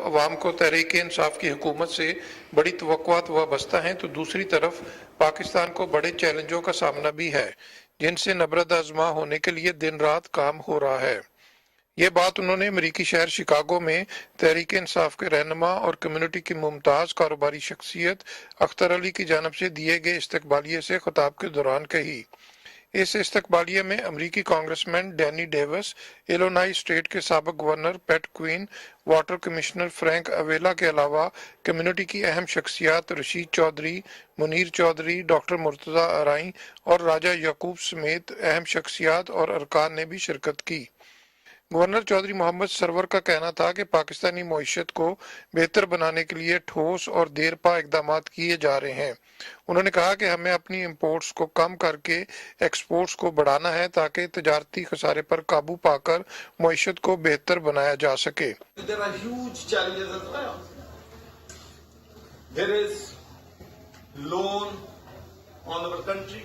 عوام کو تحریک انصاف کی حکومت سے بڑی توقعات وابستہ ہیں تو دوسری طرف پاکستان کو بڑے چیلنجوں کا سامنا بھی ہے جن سے نبرد آزما ہونے کے لیے دن رات کام ہو رہا ہے۔ یہ بات انہوں نے امریکی شہر شکاگو میں تحریک انصاف کے رہنما اور کمیونٹی کی ممتاز کاروباری شخصیت اختر علی کی جانب سے دیے گئے استقبالیے سے خطاب کے دوران کہی۔ اس استقبالیے میں امریکی کانگریسمین ڈینی ڈیوس، ایلونائی اسٹیٹ کے سابق گورنر پیٹ کوئن، واٹر کمشنر فرینک اویلا کے علاوہ کمیونٹی کی اہم شخصیات رشید چودھری، منیر چودھری، ڈاکٹر مرتضی ارائیں اور راجہ یعقوب سمیت اہم شخصیات اور ارکان نے بھی شرکت کی۔ گورنر چودھری محمد سرور کا کہنا تھا کہ پاکستانی معیشت کو بہتر بنانے کے لیے ٹھوس اور دیر پا اقدامات کیے جا رہے ہیں۔ انہوں نے کہا کہ ہمیں اپنی امپورٹس کو کم کر کے ایکسپورٹس کو بڑھانا ہے تاکہ تجارتی خسارے پر قابو پا کر معیشت کو بہتر بنایا جا سکے۔ There are huge challenges as well. There is loan on our country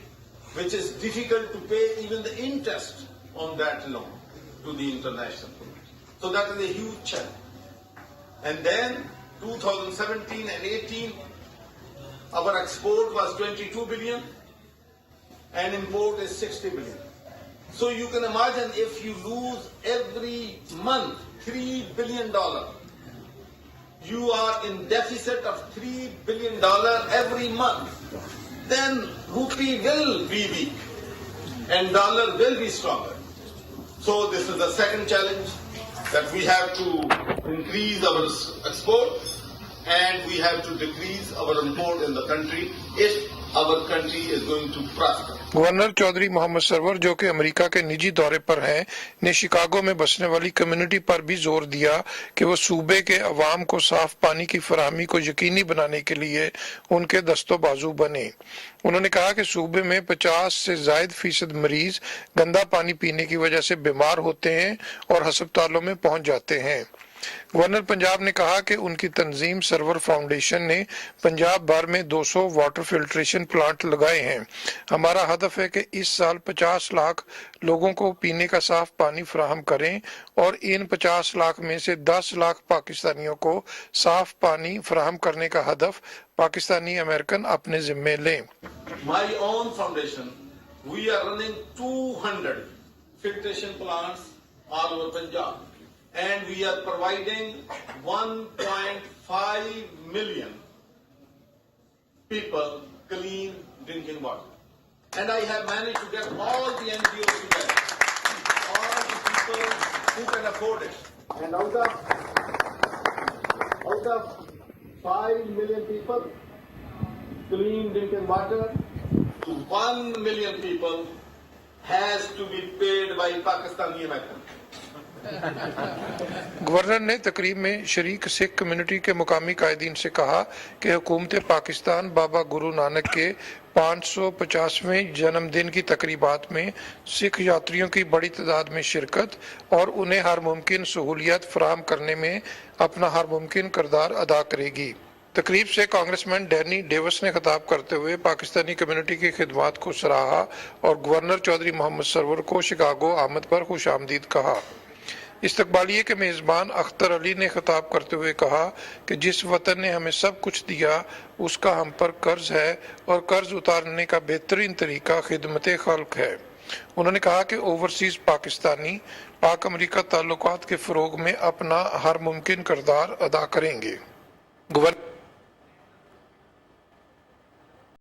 which is difficult to pay even the interest on that loan to the international community. So that is a huge challenge. And then 2017 and 18, our export was 22 billion and import is 60 billion. So you can imagine if you lose every month $3 billion, you are in deficit of $3 billion every month, then rupee will be weak and dollar will be stronger. So this is the second challenge, that we have to increase our export and we have to decrease our import in the country if our country is going to prosper. Governor Chaudhry Muhammad Sarwar جو کہ امریکہ کے نجی دورے پر ہیں نے Chicago میں بسنے والی کمیونٹی پر بھی زور دیا کہ وہ صوبے کے عوام کو صاف پانی کی فراہمی کو یقینی بنانے کے لیے ان کے دست و بازو بنے۔ انہوں نے کہا کہ صوبے میں 50 سے زائد فیصد مریض گندا پانی پینے کی وجہ سے بیمار ہوتے ہیں اور ہسپتالوں میں پہنچ جاتے ہیں۔ گورنر پنجاب نے کہا کہ ان کی تنظیم سرور فاؤنڈیشن نے پنجاب بھر میں 200 واٹر فلٹریشن پلانٹ لگائے ہیں۔ ہمارا ہدف ہے کہ اس سال 50 لاکھ لوگوں کو پینے کا صاف پانی فراہم کریں اور ان 50 لاکھ میں سے 10 لاکھ پاکستانیوں کو صاف پانی فراہم کرنے کا ہدف پاکستانی امریکن اپنے ذمے لیں۔ My own foundation, we are running 200 filtration plants all over Punjab. And we are providing 1.5 million people clean drinking water. And I have managed to get all the NGOs together, all the people who can afford it. And out of 5 million people clean drinking water, 1 million people has to be paid by Pakistani Americans. Governor نے تقریب میں شریک سکھ community کے مقامی قائدین سے کہا کہ حکومت پاکستان بابا گرو نانک کے 550ویں جنم دن کی تقریبات میں سکھ یاتریوں کی بڑی تعداد میں شرکت اور انہیں ہر ممکن سہولیات فراہم کرنے میں اپنا ہر ممکن کردار ادا کرے گی۔ تقریب سے کانگریسمین ڈینی ڈیوس نے خطاب کرتے ہوئے پاکستانی کمیونٹی کی خدمات کو سراہا اور گورنر چودھری محمد سرور کو شکاگو آمد پر خوش آمدید کہا۔ استقبالیے کے میزبان اختر علی نے خطاب کرتے ہوئے کہا کہ جس وطن نے ہمیں سب کچھ دیا اس کا ہم پر قرض ہے اور قرض اتارنے کا بہترین طریقہ خدمت خلق ہے۔ انہوں نے کہا کہ اوورسیز پاکستانی پاک امریکہ تعلقات کے فروغ میں اپنا ہر ممکن کردار ادا کریں گے۔ گورنر